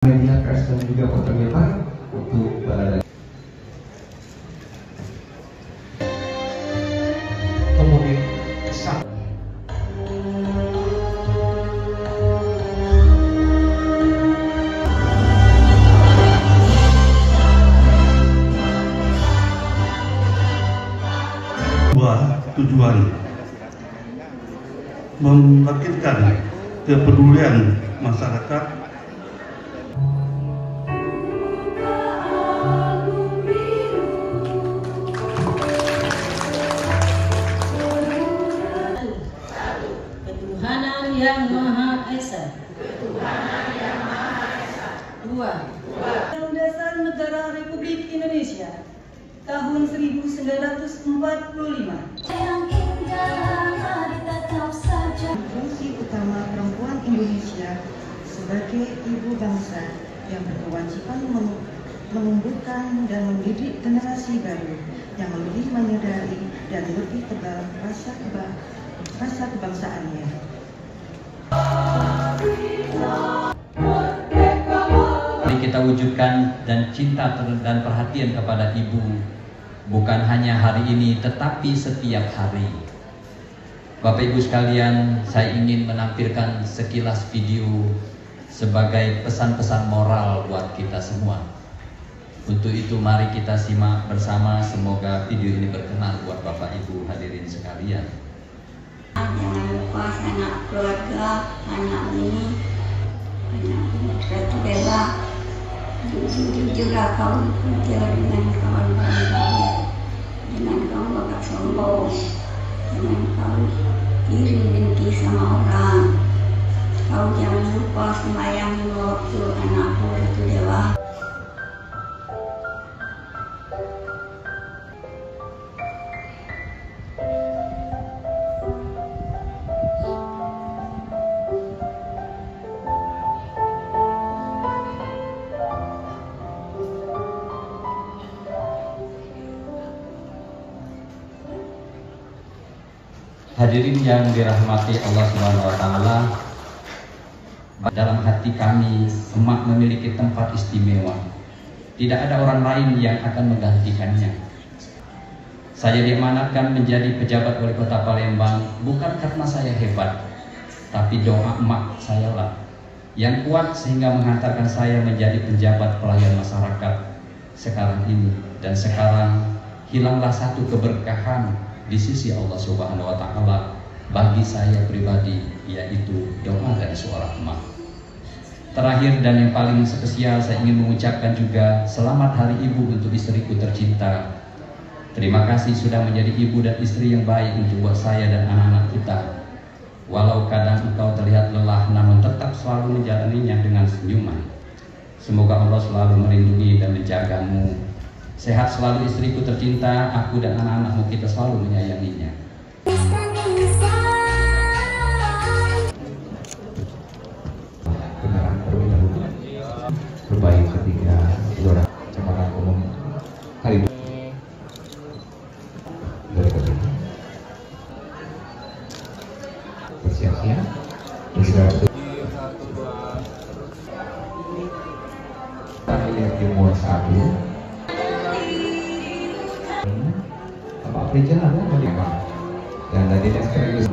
media pers dan juga fotografer untuk berada. Kemudian kesal. Tujuan membangkitkan kepedulian masyarakat Ketuhanan yang Maha Esa. Dua. Undang Dasar Negara Republik Indonesia tahun 1945. Fungsi utama perempuan Indonesia sebagai ibu bangsa yang berkewajiban menumbuhkan dan mendidik generasi baru yang lebih menyadari dan lebih tebal rasa kebangsaannya. Mari kita wujudkan dan cinta dan perhatian kepada ibu, bukan hanya hari ini tetapi setiap hari. Bapak Ibu sekalian, saya ingin menampilkan sekilas video sebagai pesan-pesan moral buat kita semua. Untuk itu mari kita simak bersama, semoga video ini berkenan buat Bapak Ibu hadirin sekalian. Jangan lupa anak keluarga, anak ini, anak bela, juga kau kerja dengan kawan-kawan, dengan kau agak sombong, dengan kau iri dengki sama orang. Kau jangan lupa sembahyang waktu anakku itu dewasa. Hadirin yang dirahmati Allah Subhanahu wa taala, dalam hati kami emak memiliki tempat istimewa. Tidak ada orang lain yang akan menggantikannya. Saya diamanatkan menjadi pejabat wali kota Palembang bukan karena saya hebat, tapi doa emak saya lah yang kuat sehingga menghantarkan saya menjadi penjabat pelayan masyarakat sekarang ini. Dan sekarang hilanglah satu keberkahan di sisi Allah Subhanahu wa taala bagi saya pribadi, yaitu doa dari seorang emak. Terakhir dan yang paling spesial, saya ingin mengucapkan juga selamat Hari Ibu untuk istriku tercinta. Terima kasih sudah menjadi ibu dan istri yang baik untuk buat saya dan anak-anak kita. Walau kadang engkau terlihat lelah, namun tetap selalu menjalaninya dengan senyuman. Semoga Allah selalu melindungi dan menjagamu. Sehat selalu istriku tercinta, aku dan anak-anakmu, kita selalu menyayanginya. Kendaraan terlebih dahulu berbaik ketika Gelora Jabatan Umum hari ini berikutnya bersiap-siap dan juga Wilayah Timur 1 Bapak Presiden ada dan tadi sekaligus